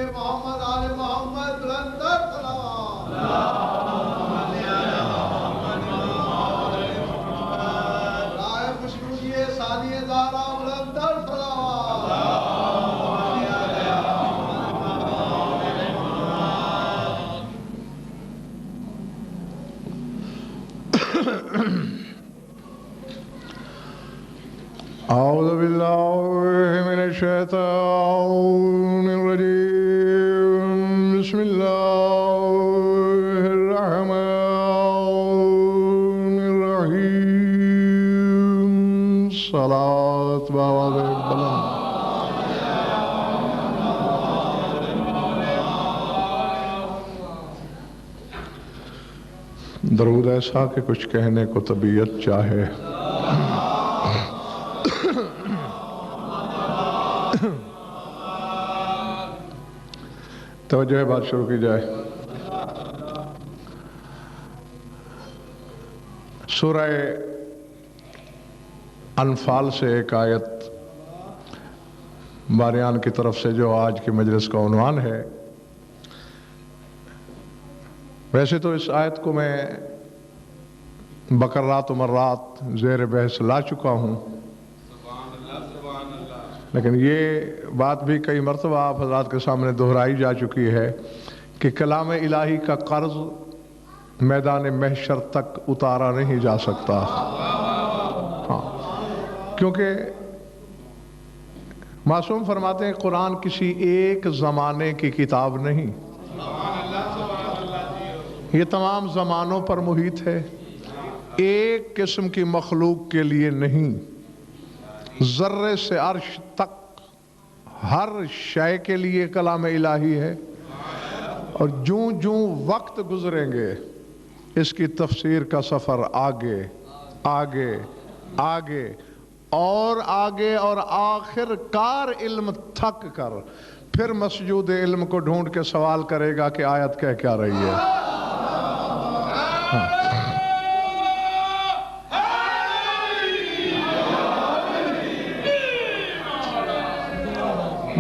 کیجئے محمد آل محمد بلندر صلوات رائے خوشبو دیے ثانی زہرا بلندر صلوات اعوذ باللہ من الشیطان الرجیم بسم اللہ الرحمن الرحیم صلاة بآواز بلند درود ایسا کہ کچھ کہنے کو طبیعت چاہے توجہ ہے، بات شروع کی جائے۔ سورہ انفال سے ایک آیت باریان کی طرف سے جو آج کی مجلس کا عنوان ہے۔ ویسے تو اس آیت کو میں بکرات و مرات زیر بحث لا چکا ہوں، لیکن یہ بات بھی کئی مرتبہ آپ حضرات کے سامنے دہرائی جا چکی ہے کہ کلام الہی کا قرض میدان محشر تک اتارا نہیں جا سکتا۔ کیونکہ معصوم فرماتے ہیں قرآن کسی ایک زمانے کی کتاب نہیں، یہ تمام زمانوں پر محیط ہے، ایک قسم کی مخلوق کے لیے نہیں، ذرے سے عرش تک ہر شے کے لیے کلام الہی ہے۔ اور جوں جوں وقت گزریں گے اس کی تفسیر کا سفر آگے آگے آگے اور آگے، اور آخر کار علم تھک کر پھر مسجود علم کو ڈھونڈ کے سوال کرے گا کہ آیت کہہ کیا رہی ہے۔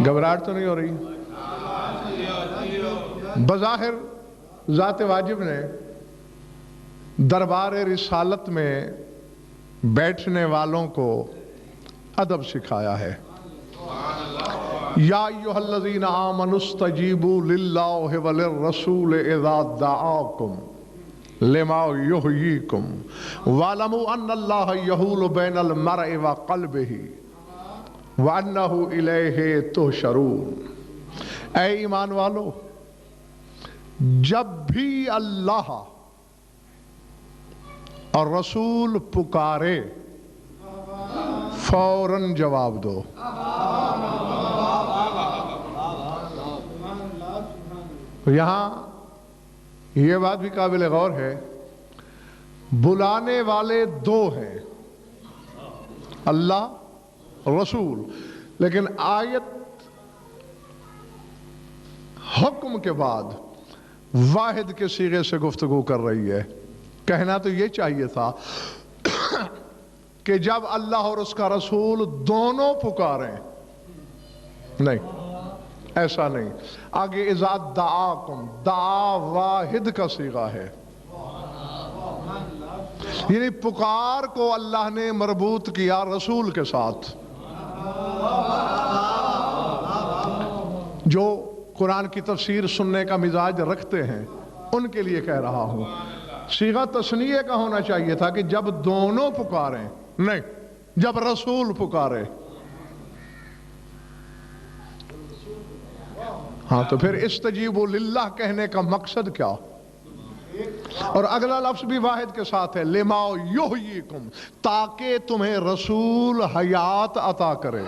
گھبراہٹ تو نہیں ہو رہی؟ بظاہر ذات واجب نے دربار رسالت میں بیٹھنے والوں کو ادب سکھایا ہے۔ یا ایھا الذین آمنوا استجیبوا للہ وللرسول اذا دعاکم لما یحییکم واعلموا ان اللہ یحول بین المرء وقلبہ وَأَنَّهُ إِلَيْهِ تُحْشَرُونَ۔ اے ایمان والو، جب بھی اللہ اور رسول پکارے فوراً جواب دو۔ یہاں یہ بات بھی قابل غور ہے، بلانے والے دو ہیں، اللہ رسول، لیکن آیت حکم کے بعد واحد کے صیغے سے گفتگو کر رہی ہے۔ کہنا تو یہ چاہیے تھا کہ جب اللہ اور اس کا رسول دونوں پکاریں، نہیں، ایسا نہیں۔ آگے اذا دعاکم، دعا واحد کا صیغہ ہے، یعنی پکار کو اللہ نے مربوط کیا رسول کے ساتھ۔ جو قرآن کی تفسیر سننے کا مزاج رکھتے ہیں ان کے لیے کہہ رہا ہوں، صیغہ تثنیہ کا ہونا چاہیے تھا کہ جب دونوں پکاریں، نہیں، جب رسول پکارے۔ ہاں تو پھر استجیبوا للہ کہنے کا مقصد کیا؟ اور اگلا لفظ بھی واحد کے ساتھ ہے، لما یحییکم، تاکہ تمہیں رسول حیات عطا کرے۔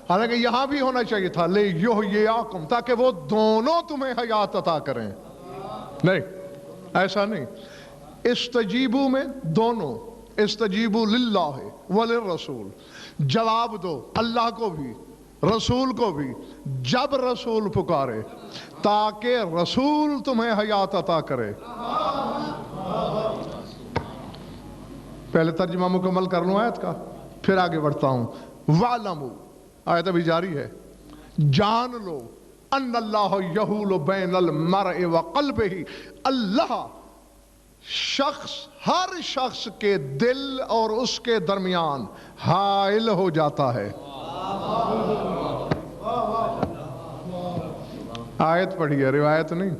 حالانکہ یہاں بھی ہونا چاہیے تھا لیحییکم، تاکہ وہ دونوں تمہیں حیات عطا کریں۔ نہیں، ایسا نہیں۔ استجیبو میں دونوں، استجیبو للہ وللرسول، جواب دو اللہ کو بھی رسول کو بھی جب رسول پکارے تاکہ رسول تمہیں حیات عطا کرے. پہلے ترجمہ مکمل کر لوں آیت کا پھر آگے بڑھتا ہوں. وَعْلَمُوا، آیت ابھی جاری ہے، جان لو ان اللہ یحول بین المرء وقلبہ، اللہ ہر شخص کے دل اور اس کے درمیان حائل ہو جاتا ہے. آیت پڑھی ہے، روایت نہیں.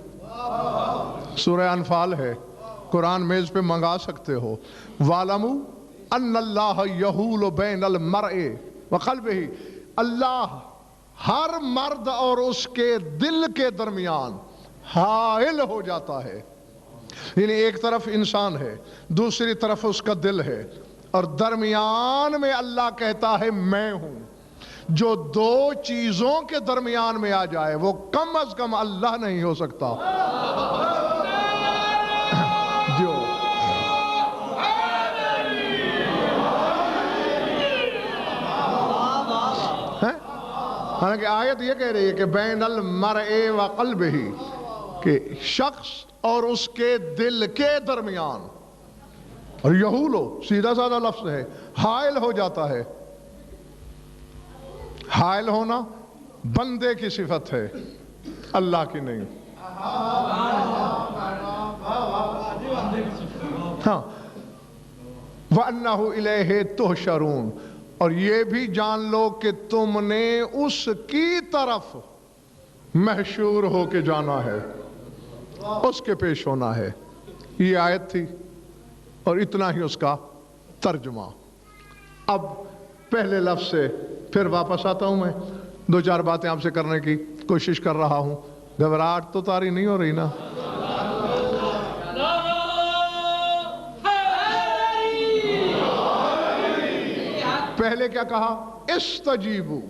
سورہ انفال ہے، قرآن میز پہ منگا سکتے ہو. وَعْلَمُوا أَنَّ اللَّهَ يَحُولُ بَيْنَ الْمَرْءِ وَقَلْبِهِ، اللہ ہر مرد اور اس کے دل کے درمیان حائل ہو جاتا ہے. یعنی ایک طرف انسان ہے، دوسری طرف اس کا دل ہے، اور درمیان میں اللہ کہتا ہے میں ہوں. جو دو چیزوں کے درمیان میں آ جائے وہ کم از کم اللہ نہیں ہو سکتا. جو حالانکہ آیت یہ کہہ رہی ہے کہ بین المرء وقلبہ، کہ شخص اور اس کے دل کے درمیان، اور یحولو سیدھا سادہ لفظ ہے، حائل ہو جاتا ہے. حائل ہونا بندے کی صفت ہے، اللہ کی نہیں. ہاں، وَأَنَّهُ إِلَيْهِ تُحْشَرُونَ، اور یہ بھی جان لو کہ تم نے اس کی طرف محشور ہو کے جانا ہے، اس کے پیش ہونا ہے. یہ آیت تھی اور اتنا ہی اس کا ترجمہ. اب پہلے لفظ سے پھر واپس آتا ہوں. میں دو چار باتیں آپ سے کرنے کی کوشش کر رہا ہوں. گھبراہٹ تو طاری نہیں ہو رہی نا؟ پہلے کیا کہا؟ استجیبو.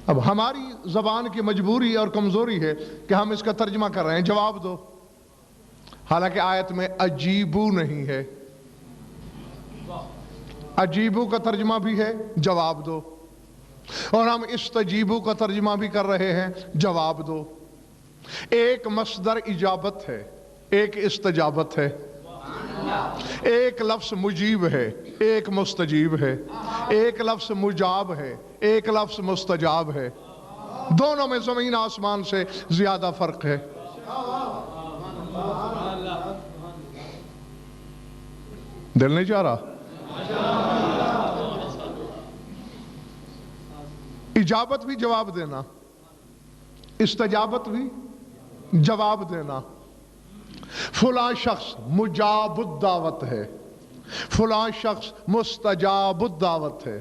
اب ہماری زبان کی مجبوری اور کمزوری ہے کہ ہم اس کا ترجمہ کر رہے ہیں جواب دو، حالانکہ آیت میں اجیبو نہیں ہے. اجیبو کا ترجمہ بھی ہے جواب دو، اور ہم استجیبو کا ترجمہ بھی کر رہے ہیں جواب دو. ایک مصدر اجابت ہے، ایک استجابت ہے. ایک لفظ مجیب ہے، ایک مستجیب ہے. ایک لفظ مجاب ہے، ایک لفظ مستجاب ہے. دونوں میں زمین آسمان سے زیادہ فرق ہے. دل نہیں چاہ رہا؟ اجابت بھی جواب دینا، استجابت بھی جواب دینا. فلاں شخص مجاب الدعوت ہے، فلاں شخص مستجاب الدعوت ہے.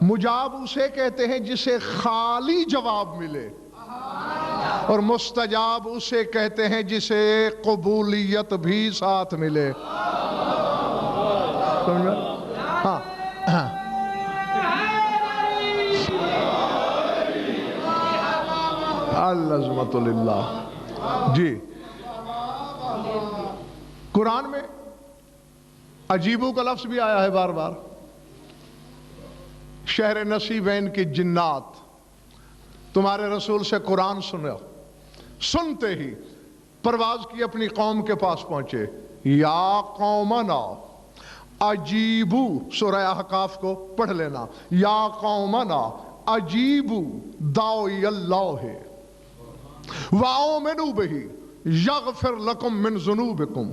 مجاب اسے کہتے ہیں جسے خالی جواب ملے، اور مستجاب اسے کہتے ہیں جسے قبولیت بھی ساتھ ملے. ہاں العظمت للہ. جی، قرآن میں عجیبو کا لفظ بھی آیا ہے بار بار. شہر نصیبین کی جنات تمہارے رسول سے قرآن سنا، سنتے ہی پرواز کی اپنی قوم کے پاس پہنچے. یا قومنا عجیبو، سورہ احقاف کو پڑھ لینا. یا قومنا عجیبو داعی اللہ وآمنوا بہ یغفر لکم من ذنوبکم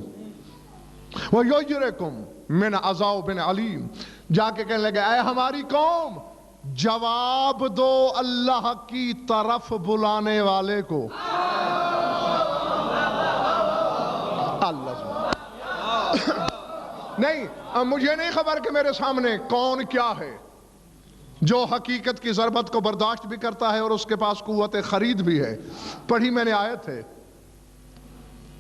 ویجرکم من عذاب علیم. جا کے کہنے لگے اے ہماری قوم، جواب دو اللہ کی طرف بلانے والے کو. اللہ نہیں، مجھے نہیں خبر کہ میرے سامنے کون کیا ہے جو حقیقت کی ضربت کو برداشت بھی کرتا ہے اور اس کے پاس قوت خرید بھی ہے. پڑھی میں نے آیت ہے.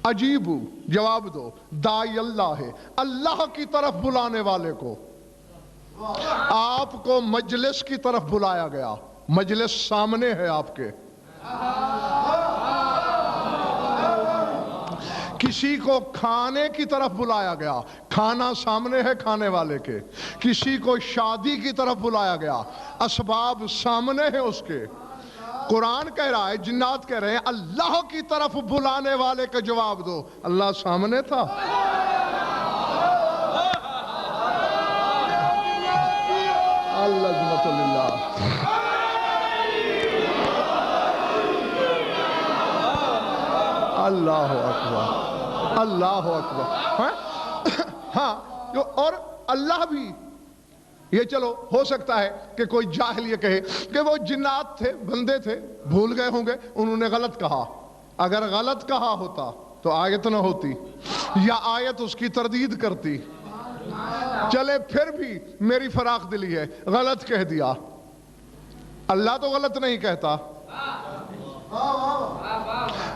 عجیبو جواب دو، داعی اللہ ہے، اللہ کی طرف بلانے والے کو. آپ کو مجلس کی طرف بلایا گیا، مجلس سامنے ہے آپ کے. کسی کو کھانے کی طرف بلایا گیا، کھانا سامنے ہے کھانے والے کے، کسی کو شادی کی طرف بلایا گیا، اسباب سامنے ہیں اس کے۔ قرآن کہہ رہا ہے، جنات کہہ رہے ہیں اللہ کی طرف بلانے والے کا جواب دو، اللہ سامنے تھا۔ العظمت للہ۔ اللہ اکبر، اللہ اکبر۔ ہاں، اور اللہ بھی، یہ چلو ہو سکتا ہے کہ کوئی جاہل یہ کہے کہ وہ جنات تھے، بندے تھے، بھول گئے ہوں گے، انہوں نے غلط کہا۔ اگر غلط کہا ہوتا تو آیت نہ ہوتی، یا آیت اس کی تردید کرتی۔ چلے پھر بھی میری فراخ دلی ہے، غلط کہہ دیا، اللہ تو غلط نہیں کہتا۔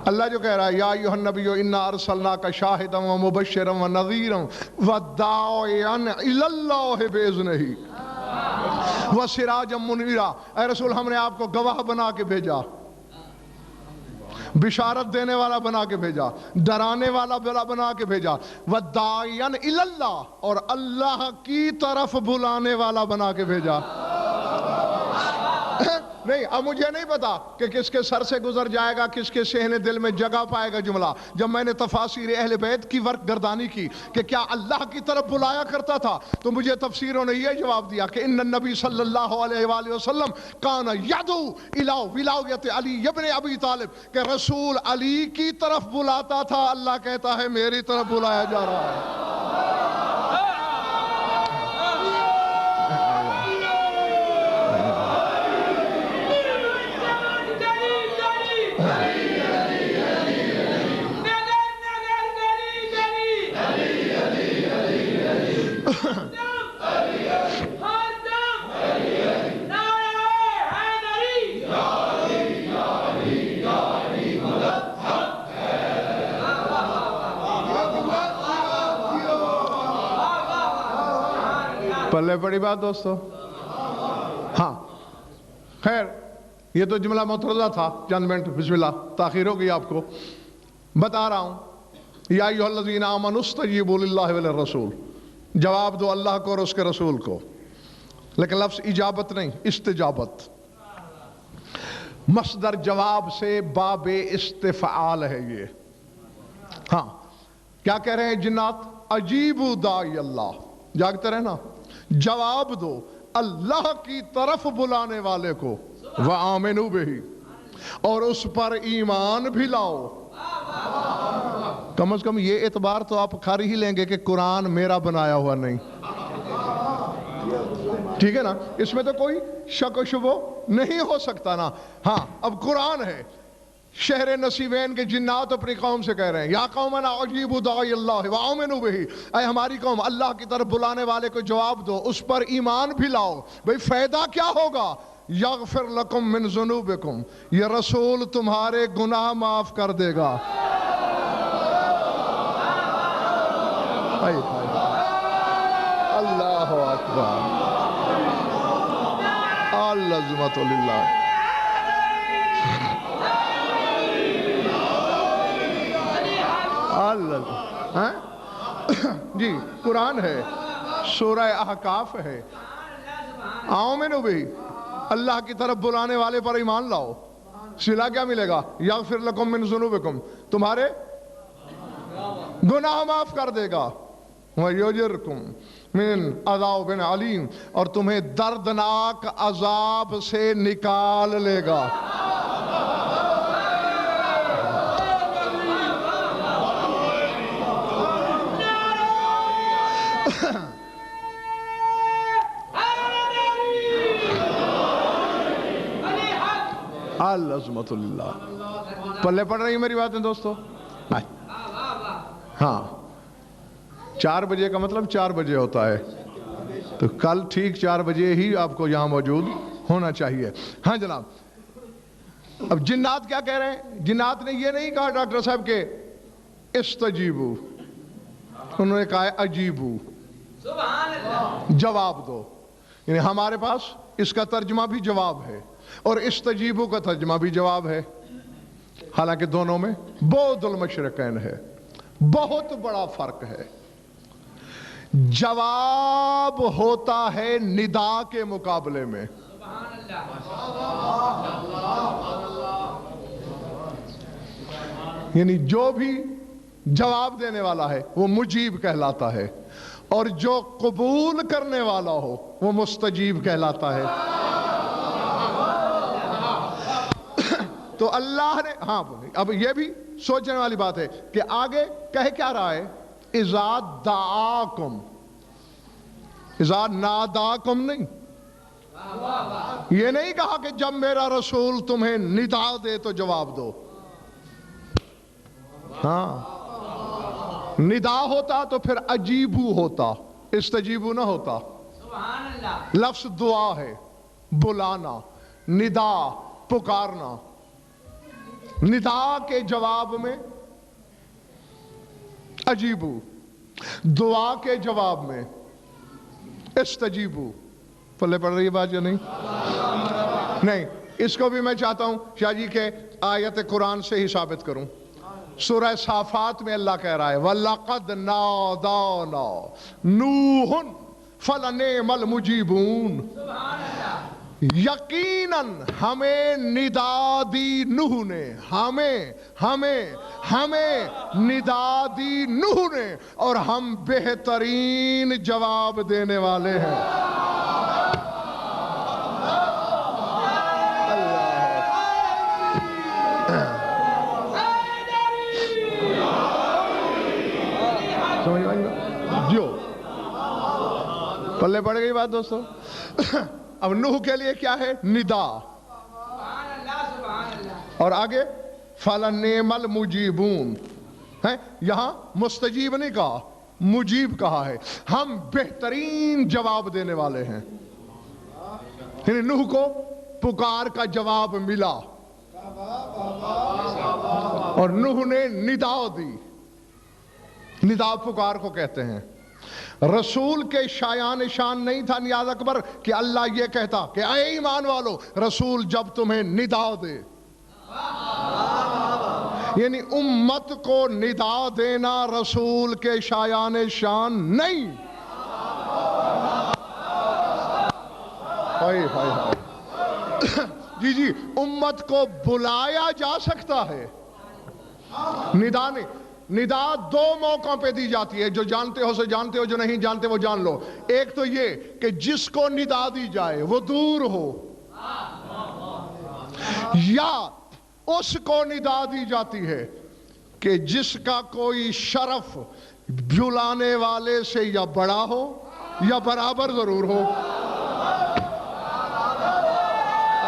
اللہ جو کہہ رہا ہے یا ایھا النبی انا ارسلناک شاہدا ومبشرا ونذیرا وداعیا الی اللہ باذنہ وسراجا منیرا، اے رسول ہم نے آپ کو گواہ بنا کے بھیجا، بشارت دینے والا بنا کے بھیجا، ڈرانے والا بنا کے بھیجا، وداعیا الی اللہ، اور اللہ کی طرف بلانے والا بنا کے بھیجا۔ نہیں، اب مجھے نہیں پتا کہ کس کے سر سے گزر جائے گا، کس کے صحن دل میں جگہ پائے گا جملہ۔ جب میں نے تفاسیر اہل بیت کی ورق گردانی کی کہ کیا اللہ کی طرف بلایا کرتا تھا، تو مجھے تفسیروں نے یہ جواب دیا کہ ان النبی صلی اللہ علیہ وآلہ وسلم کان یدعو الی ولایت علی ابن ابی طالب، کہ رسول علی کی طرف بلاتا تھا، اللہ کہتا ہے میری طرف بلایا جا رہا ہے۔ پلے بڑی بات دوستو۔ ہاں خیر، یہ تو جملہ مترجہ تھا، چند منٹ بسم اللہ تاخیر ہو گئی آپ کو بتا رہا ہوں۔ یا ایھا الذین آمنوا استجیبوا للہ وللرسول، جواب دو اللہ کو اور اس کے رسول کو، لیکن لفظ اجابت نہیں، استجابت۔ مصدر جواب سے باب استفعال ہے یہ۔ ہاں، کیا کہہ رہے ہیں جنات؟ اجیبوا داعی اللہ، جاگتے رہنا، جواب دو اللہ کی طرف بلانے والے کو، وآمنوا بہ، اور اس پر ایمان بھی لاؤ۔ کم از کم یہ اعتبار تو آپ کھاری ہی لیں گے کہ قرآن میرا بنایا ہوا نہیں، ٹھیک ہے نا؟ اس میں تو کوئی شک و شبہ نہیں ہو سکتا نا۔ ہاں، اب قرآن ہے، شہر نصیبین کے جنات اپنی قوم سے کہہ رہے ہیں یا قومنا اجیبوا داعی اللہ وآمنوا بہ، اے ہماری قوم اللہ کی طرف بلانے والے کو جواب دو، اس پر ایمان بھی لاؤ۔ بھئی فائدہ کیا ہوگا؟ یغفر لکم من ذنوبکم، یہ رسول تمہارے گناہ معاف کر دے گا۔ اللہ اکبر، العظمت للہ۔ جی قرآن ہے، سورہ احقاف ہے، آمنوا بہ، اللہ کی طرف بلانے والے پر ایمان لاؤ، صلہ کیا ملے گا؟ یغفر لکم من ذنوبکم، تمہارے گناہ معاف کر دے گا، ویجرکم من عذاب علیم، اور تمہیں دردناک عذاب سے نکال لے گا۔ العظمت اللہ۔ پلے پڑ رہی میری باتیں دوستو؟ ہاں، 4 بجے کا مطلب 4 بجے ہوتا ہے، تو کل ٹھیک 4 بجے ہی آپ کو یہاں موجود ہونا چاہیے۔ ہاں جناب، اب جنات کیا کہہ رہے ہیں؟ جنات نے یہ نہیں کہا ڈاکٹر صاحب کہ استجیبو، انہوں نے کہا ہے اجیبو، جواب دو۔ یعنی ہمارے پاس اس کا ترجمہ بھی جواب ہے اور استجیبو کا ترجمہ بھی جواب ہے، حالانکہ دونوں میں بعد المشرقین ہے، بہت بڑا فرق ہے. جواب ہوتا ہے ندا کے مقابلے میں. یعنی جو بھی جواب دینے والا ہے وہ مجیب کہلاتا ہے، اور جو قبول کرنے والا ہو وہ مستجیب کہلاتا ہے. تو اللہ نے ہاں بولے. اب یہ بھی سوچنے والی بات ہے کہ آگے کہہ کیا رہا ہے؟ اذا دعاکم، اذا ناداکم نہیں. یہ نہیں کہا کہ جب میرا رسول تمہیں ندا دے تو جواب دو. ہاں، ندا ہوتا تو پھر عجیبو ہوتا، استجیبو نہ ہوتا. لفظ دعا ہے، بلانا. ندا پکارنا. ندا کے جواب میں عجیبو، دعا کے جواب میں استجیبو. پلے پڑ رہی ہے بات یا نہیں؟ نہیں. اس کو بھی میں چاہتا ہوں شاہ جی کے آیت قرآن سے ہی ثابت کروں. سورہ صافات میں اللہ کہہ رہا ہے وَلَقَدْ نَادَانَا نُوحٌ فَلَنِعْمَ الْمُجِيبُونَ. یقیناً ہمیں ندا دی نوح نے، ہمیں ندا دی نوح نے، اور ہم بہترین جواب دینے والے ہیں. سمجھ آئی نا جو پلے پڑ گئی بات دوستو. اب نوح کے لیے کیا ہے؟ ندا. اور آگے فَلَنِعْمَ الْمُجِيبُونَ ہے. یہاں مستجیب نہیں کہا، مجیب کہا ہے. ہم بہترین جواب دینے والے ہیں. یعنی نوح کو پکار کا جواب ملا اور نوح نے ندا دی. ندا پکار کو کہتے ہیں. رسول کے شایان شان نہیں تھا نیاز اکبر کہ اللہ یہ کہتا کہ اے ایمان والو، رسول جب تمہیں ندا دے. یعنی امت کو ندا دینا رسول کے شایان شان نہیں. جی امت کو بلایا جا سکتا ہے، ندا نہیں. ندا دو موقعوں پہ دی جاتی ہے، جو جانتے ہو سے جانتے ہو، جو نہیں جانتے وہ جان لو. ایک تو یہ کہ جس کو ندا دی جائے وہ دور ہو، یا اس کو ندا دی جاتی ہے کہ جس کا کوئی شرف بلانے والے سے یا بڑا ہو یا برابر ضرور ہو.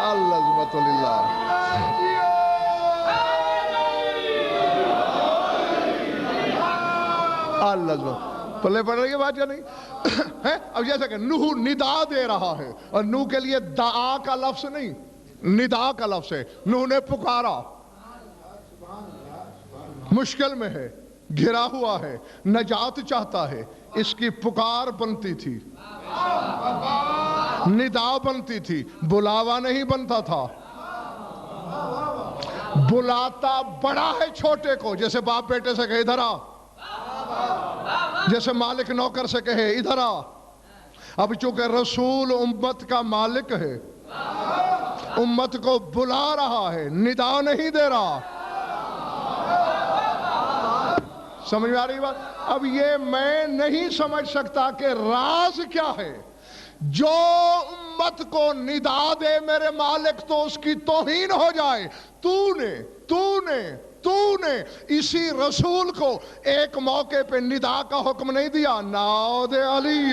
العظمت للہ. پلے پڑ رہی ہے بات یا نہیں؟ اب جیسا کہ نوح ندا دے رہا ہے، اور نوح کے لیے دعا کا لفظ نہیں، ندا کا لفظ ہے. نوح نے پکارا، مشکل میں ہے، گھرا ہوا ہے، نجات چاہتا ہے. اس کی پکار بنتی تھی، ندا بنتی تھی، بلاوا نہیں بنتا تھا. بلاتا بڑا ہے چھوٹے کو، جیسے باپ بیٹے سے کہے ادھر آ، جیسے مالک نوکر سے کہے ادھر آ. اب چونکہ رسول امت کا مالک ہے، امت کو بلا رہا ہے، ندا نہیں دے رہا. سمجھ میں آ رہی بات؟ اب یہ میں نہیں سمجھ سکتا کہ راز کیا ہے. جو امت کو ندا دے میرے مالک تو اس کی توہین ہو جائے. تو نے اسی رسول کو ایک موقع پہ ندا کا حکم نہیں دیا. نعوذ علی